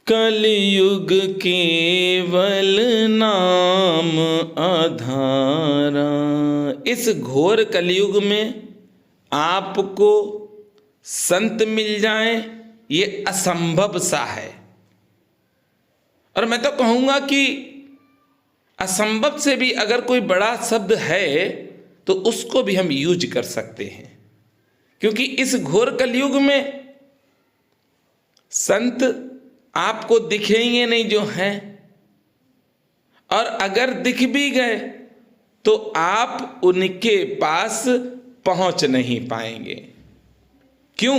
कलयुग केवल नाम आधारा। इस घोर कलयुग में आपको संत मिल जाए ये असंभव सा है। और मैं तो कहूँगा कि असंभव से भी अगर कोई बड़ा शब्द है तो उसको भी हम यूज कर सकते हैं, क्योंकि इस घोर कलयुग में संत आपको दिखेंगे नहीं जो हैं, और अगर दिख भी गए तो आप उनके पास पहुंच नहीं पाएंगे। क्यों?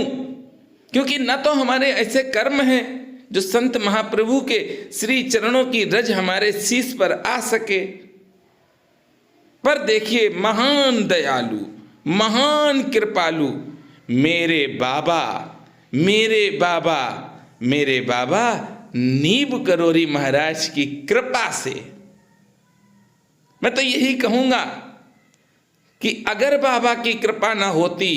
क्योंकि न तो हमारे ऐसे कर्म हैं जो संत महाप्रभु के श्री चरणों की रज हमारे शीश पर आ सके। पर देखिए, महान दयालु, महान कृपालु मेरे बाबा, मेरे बाबा, मेरे बाबा नीब करोरी महाराज की कृपा से मैं तो यही कहूंगा कि अगर बाबा की कृपा ना होती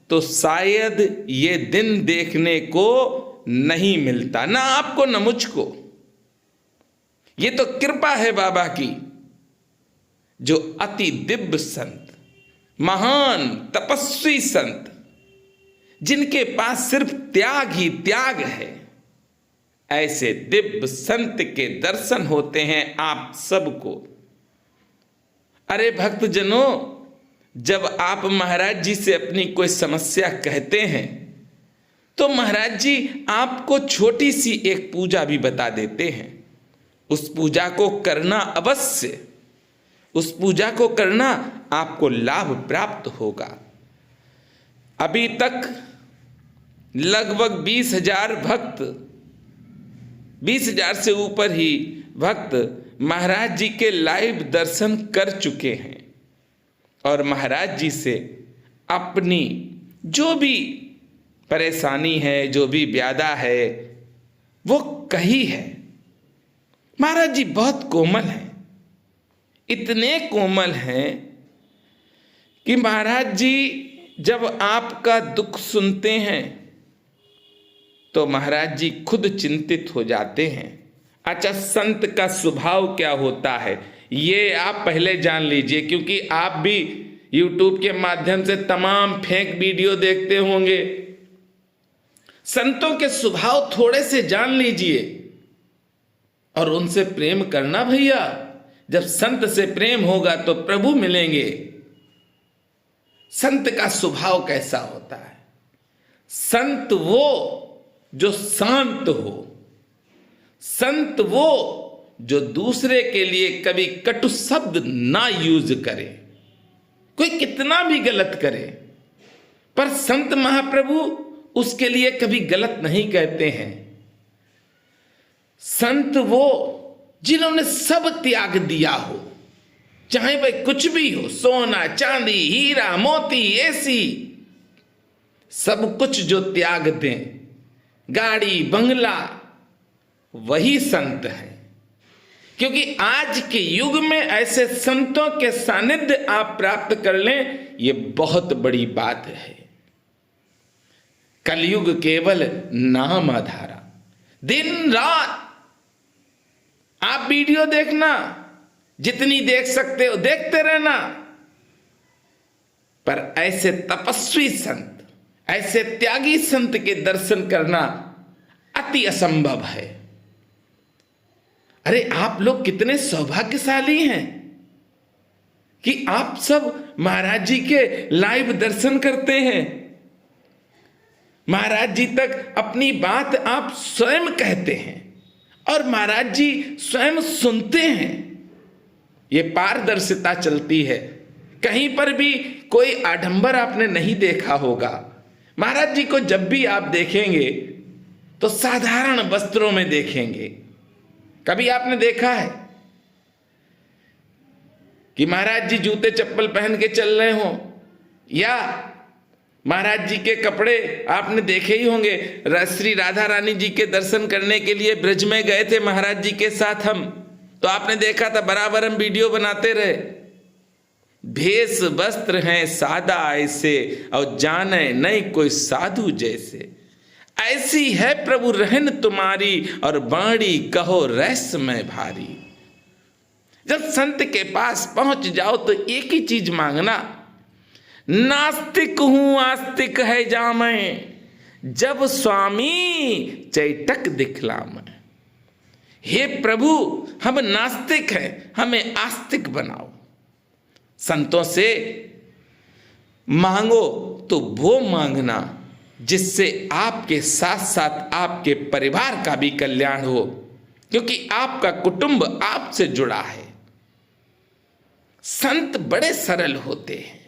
तो शायद ये दिन देखने को नहीं मिलता, ना आपको ना मुझको। ये तो कृपा है बाबा की, जो अति दिव्य संत, महान तपस्वी संत, जिनके पास सिर्फ त्याग ही त्याग है, ऐसे दिव्य संत के दर्शन होते हैं आप सबको। अरे भक्तजनों, जब आप महाराज जी से अपनी कोई समस्या कहते हैं तो महाराज जी आपको छोटी सी एक पूजा भी बता देते हैं। उस पूजा को करना अवश्य, उस पूजा को करना आपको लाभ प्राप्त होगा। अभी तक लगभग 20,000 भक्त, 20,000 से ऊपर ही भक्त महाराज जी के लाइव दर्शन कर चुके हैं और महाराज जी से अपनी जो भी परेशानी है, जो भी व्याधा है, वो कही है। महाराज जी बहुत कोमल हैं, इतने कोमल हैं कि महाराज जी जब आपका दुख सुनते हैं तो महाराज जी खुद चिंतित हो जाते हैं। अच्छा, संत का स्वभाव क्या होता है ये आप पहले जान लीजिए, क्योंकि आप भी YouTube के माध्यम से तमाम फेक वीडियो देखते होंगे। संतों के स्वभाव थोड़े से जान लीजिए और उनसे प्रेम करना भैया। जब संत से प्रेम होगा तो प्रभु मिलेंगे। संत का स्वभाव कैसा होता है? संत वो जो शांत हो, संत वो जो दूसरे के लिए कभी कटु शब्द ना यूज करे, कोई कितना भी गलत करे पर संत महाप्रभु उसके लिए कभी गलत नहीं कहते हैं। संत वो जिन्होंने सब त्याग दिया हो, चाहे भाई कुछ भी हो, सोना चांदी हीरा मोती एसी, सब कुछ जो त्याग दें, गाड़ी बंगला, वही संत है। क्योंकि आज के युग में ऐसे संतों के सानिध्य आप प्राप्त कर लें, ये बहुत बड़ी बात है। कलयुग केवल नाम आधारा। दिन रात आप वीडियो देखना, जितनी देख सकते हो देखते रहना, पर ऐसे तपस्वी संत, ऐसे त्यागी संत के दर्शन करना अति असंभव है। अरे आप लोग कितने सौभाग्यशाली हैं कि आप सब महाराज जी के लाइव दर्शन करते हैं। महाराज जी तक अपनी बात आप स्वयं कहते हैं और महाराज जी स्वयं सुनते हैं। ये पारदर्शिता चलती है। कहीं पर भी कोई आडंबर आपने नहीं देखा होगा। महाराज जी को जब भी आप देखेंगे तो साधारण वस्त्रों में देखेंगे। कभी आपने देखा है कि महाराज जी जूते चप्पल पहन के चल रहे हों, या महाराज जी के कपड़े आपने देखे ही होंगे। श्री राधा रानी जी के दर्शन करने के लिए ब्रज में गए थे महाराज जी के साथ हम, तो आपने देखा था, बराबर हम वीडियो बनाते रहे। भेष वस्त्र हैं सादा ऐसे और जाने नहीं कोई साधु जैसे। ऐसी है प्रभु रहन तुम्हारी, और बाणी कहो रहस्यमय भारी। जब संत के पास पहुंच जाओ तो एक ही चीज मांगना, नास्तिक हूं आस्तिक है जामै, जब स्वामी चैतक दिखलामै। हे प्रभु हम नास्तिक हैं, हमें आस्तिक बनाओ। संतों से मांगो तो वो मांगना जिससे आपके साथ साथ आपके परिवार का भी कल्याण हो, क्योंकि आपका कुटुंब आपसे जुड़ा है। संत बड़े सरल होते हैं।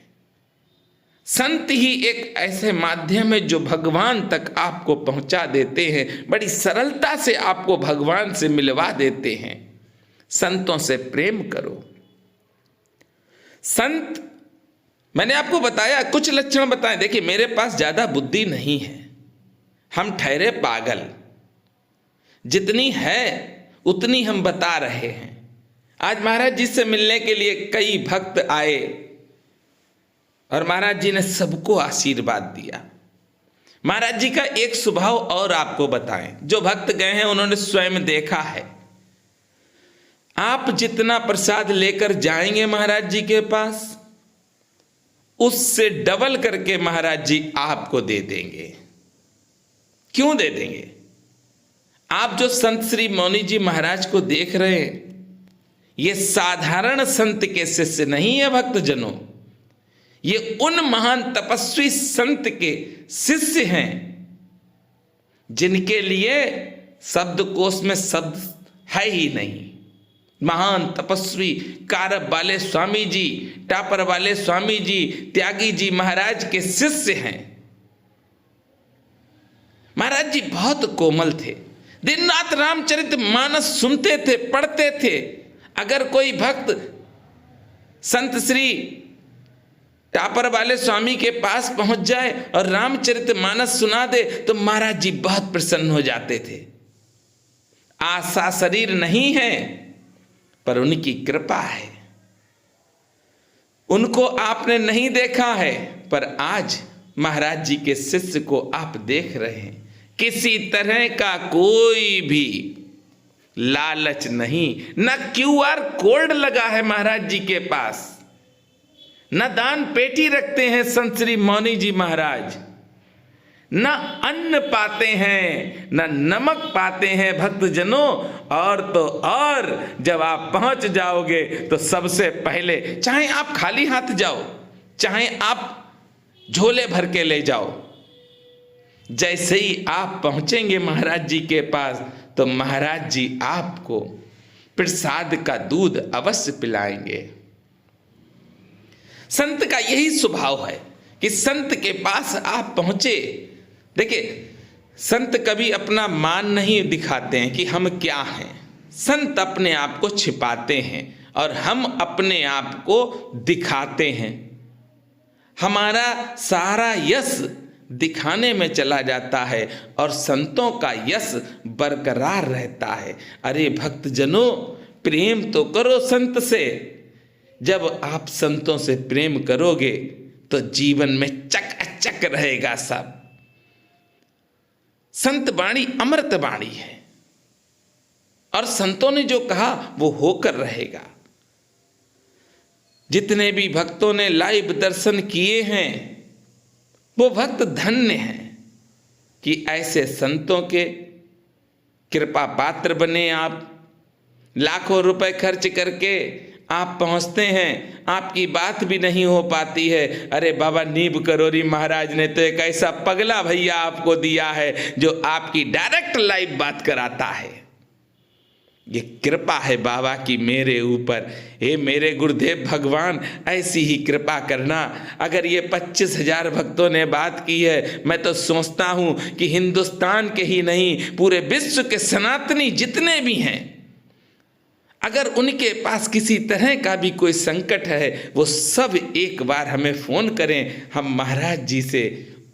संत ही एक ऐसे माध्यम है जो भगवान तक आपको पहुंचा देते हैं, बड़ी सरलता से आपको भगवान से मिलवा देते हैं। संतों से प्रेम करो। संत, मैंने आपको बताया कुछ लक्षण बताए। देखिए मेरे पास ज्यादा बुद्धि नहीं है, हम ठहरे पागल, जितनी है उतनी हम बता रहे हैं। आज महाराज जी से मिलने के लिए कई भक्त आए और महाराज जी ने सबको आशीर्वाद दिया। महाराज जी का एक स्वभाव और आपको बताएं, जो भक्त गए हैं उन्होंने स्वयं देखा है। आप जितना प्रसाद लेकर जाएंगे महाराज जी के पास, उससे डबल करके महाराज जी आपको दे देंगे। क्यों दे देंगे? आप जो संत श्री मौनी जी महाराज को देख रहे हैं, ये साधारण संत के शिष्य नहीं है भक्तजनों, ये उन महान तपस्वी संत के शिष्य हैं जिनके लिए शब्दकोश में शब्द है ही नहीं। महान तपस्वी कारब वाले स्वामी जी, टापर वाले स्वामी जी, त्यागी जी महाराज के शिष्य हैं। महाराज जी बहुत कोमल थे, दिन रात रामचरित मानस सुनते थे, पढ़ते थे। अगर कोई भक्त संत श्री टापर वाले स्वामी के पास पहुंच जाए और रामचरित मानस सुना दे तो महाराज जी बहुत प्रसन्न हो जाते थे। आशा शरीर नहीं है, पर उनकी कृपा है। उनको आपने नहीं देखा है, पर आज महाराज जी के शिष्य को आप देख रहे हैं। किसी तरह का कोई भी लालच नहीं, न QR कोड लगा है महाराज जी के पास, न दान पेटी रखते हैं संत श्री मौनी जी महाराज, न अन्न पाते हैं न नमक पाते हैं भक्तजनों। और तो और जब आप पहुंच जाओगे तो सबसे पहले, चाहे आप खाली हाथ जाओ, चाहे आप झोले भर के ले जाओ, जैसे ही आप पहुंचेंगे महाराज जी के पास तो महाराज जी आपको प्रसाद का दूध अवश्य पिलाएंगे। संत का यही स्वभाव है कि संत के पास आप पहुंचे। देखिए संत कभी अपना मान नहीं दिखाते हैं कि हम क्या हैं। संत अपने आप को छिपाते हैं और हम अपने आप को दिखाते हैं। हमारा सारा यश दिखाने में चला जाता है और संतों का यश बरकरार रहता है। अरे भक्तजनों, प्रेम तो करो संत से। जब आप संतों से प्रेम करोगे तो जीवन में चकाचक रहेगा सब। संत वाणी अमृत वाणी है और संतों ने जो कहा वो होकर रहेगा। जितने भी भक्तों ने लाइव दर्शन किए हैं वो भक्त धन्य हैं कि ऐसे संतों के कृपा पात्र बने। आप लाखों रुपए खर्च करके आप पहुंचते हैं, आपकी बात भी नहीं हो पाती है। अरे बाबा नीब करोरी महाराज ने तो एक ऐसा पगला भैया आपको दिया है जो आपकी डायरेक्ट लाइव बात कराता है। ये कृपा है बाबा की मेरे ऊपर। हे मेरे गुरुदेव भगवान, ऐसी ही कृपा करना। अगर ये 25,000 भक्तों ने बात की है, मैं तो सोचता हूं कि हिंदुस्तान के ही नहीं पूरे विश्व के सनातनी जितने भी हैं, अगर उनके पास किसी तरह का भी कोई संकट है, वो सब एक बार हमें फोन करें। हम महाराज जी से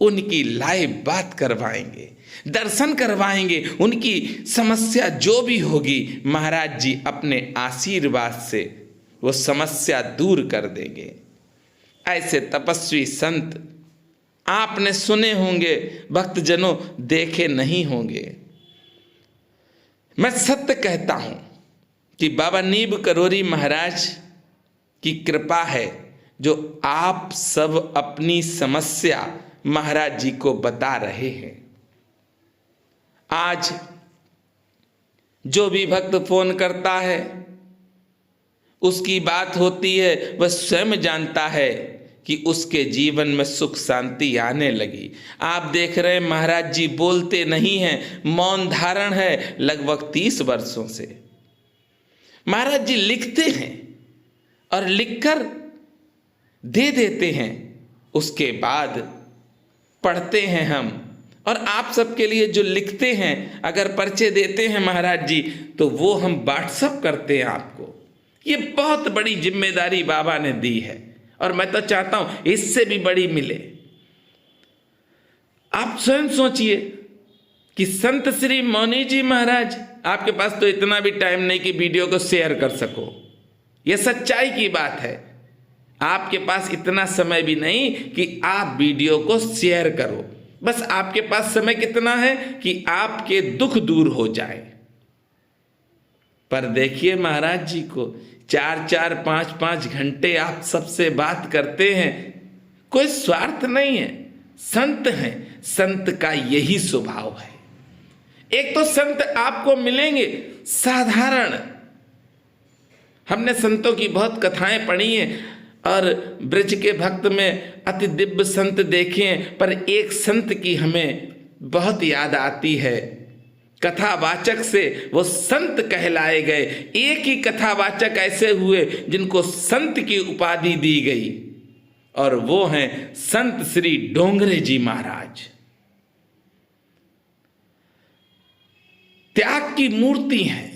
उनकी लाइव बात करवाएंगे, दर्शन करवाएंगे। उनकी समस्या जो भी होगी महाराज जी अपने आशीर्वाद से वो समस्या दूर कर देंगे। ऐसे तपस्वी संत आपने सुने होंगे, भक्तजनों देखे नहीं होंगे। मैं सत्य कहता हूं कि बाबा नीब करोरी महाराज की कृपा है जो आप सब अपनी समस्या महाराज जी को बता रहे हैं। आज जो भी भक्त फोन करता है, उसकी बात होती है, वह स्वयं जानता है कि उसके जीवन में सुख शांति आने लगी। आप देख रहे हैं महाराज जी बोलते नहीं हैं, मौन धारण है लगभग 30 वर्षों से। महाराज जी लिखते हैं और लिखकर दे देते हैं, उसके बाद पढ़ते हैं हम। और आप सबके लिए जो लिखते हैं, अगर पर्चे देते हैं महाराज जी, तो वो हम व्हाट्सअप करते हैं आपको। ये बहुत बड़ी जिम्मेदारी बाबा ने दी है और मैं तो चाहता हूं इससे भी बड़ी मिले। आप स्वयं सोचिए कि संत श्री मौनी जी महाराज, आपके पास तो इतना भी टाइम नहीं कि वीडियो को शेयर कर सको, यह सच्चाई की बात है। आपके पास इतना समय भी नहीं कि आप वीडियो को शेयर करो। बस आपके पास समय कितना है कि आपके दुख दूर हो जाए। पर देखिए महाराज जी को 4-4, 5-5 घंटे आप सबसे बात करते हैं। कोई स्वार्थ नहीं है, संत हैं, संत का यही स्वभाव है। एक तो संत आपको मिलेंगे साधारण, हमने संतों की बहुत कथाएं पढ़ी हैं और ब्रज के भक्त में अति दिव्य संत देखे हैं, पर एक संत की हमें बहुत याद आती है। कथावाचक से वो संत कहलाए गए। एक ही कथावाचक ऐसे हुए जिनको संत की उपाधि दी गई, और वो हैं संत श्री डोंगरे जी महाराज। त्याग की मूर्ति हैं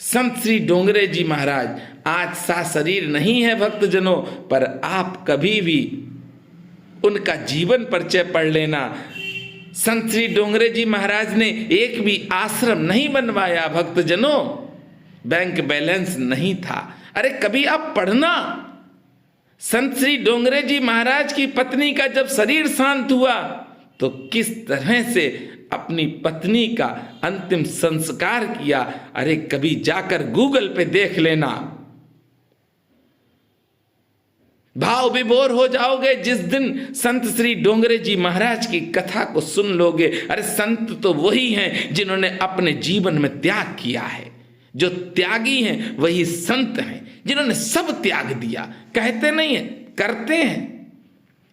संत श्री डोंगरे जी महाराज। आज सा शरीर नहीं है भक्तजनों, पर आप कभी भी उनका जीवन परिचय पढ़ लेना। संत श्री डोंगरे जी महाराज ने एक भी आश्रम नहीं बनवाया भक्तजनों, बैंक बैलेंस नहीं था। अरे कभी आप पढ़ना, संत श्री डोंगरे जी महाराज की पत्नी का जब शरीर शांत हुआ तो किस तरह से अपनी पत्नी का अंतिम संस्कार किया। अरे कभी जाकर गूगल पे देख लेना, भाव विभोर हो जाओगे जिस दिन संत श्री डोंगरे जी महाराज की कथा को सुन लोगे। अरे संत तो वही हैं जिन्होंने अपने जीवन में त्याग किया है। जो त्यागी हैं वही संत हैं, जिन्होंने सब त्याग दिया। कहते नहीं है, करते हैं।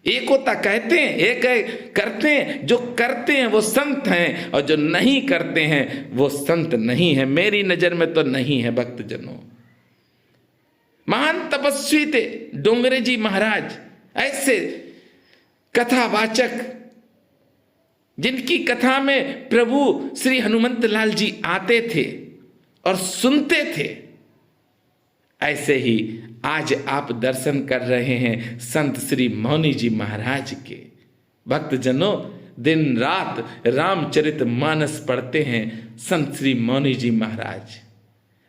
एक होता कहते हैं, एक है करते हैं। जो करते हैं वो संत हैं, और जो नहीं करते हैं वो संत नहीं है। मेरी नजर में तो नहीं है भक्तजनों। महान तपस्वी थे डोंगरे जी महाराज, ऐसे कथावाचक जिनकी कथा में प्रभु श्री हनुमंत लाल जी आते थे और सुनते थे। ऐसे ही आज आप दर्शन कर रहे हैं संत श्री मौनी जी महाराज के। भक्तजनों दिन रात रामचरित मानस पढ़ते हैं संत श्री मौनी जी महाराज।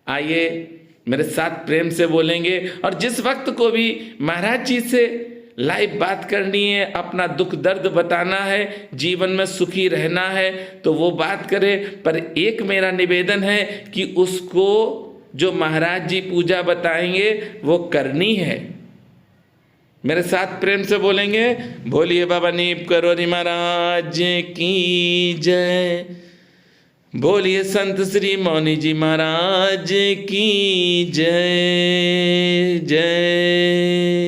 आइए मेरे साथ प्रेम से बोलेंगे, और जिस वक्त को भी महाराज जी से लाइव बात करनी है, अपना दुख दर्द बताना है, जीवन में सुखी रहना है, तो वो बात करे। पर एक मेरा निवेदन है कि उसको जो महाराज जी पूजा बताएंगे वो करनी है। मेरे साथ प्रेम से बोलेंगे, बोलिए बाबा नीब करोरी महाराज की जय, बोलिए संत श्री मौनी जी महाराज की जय जय।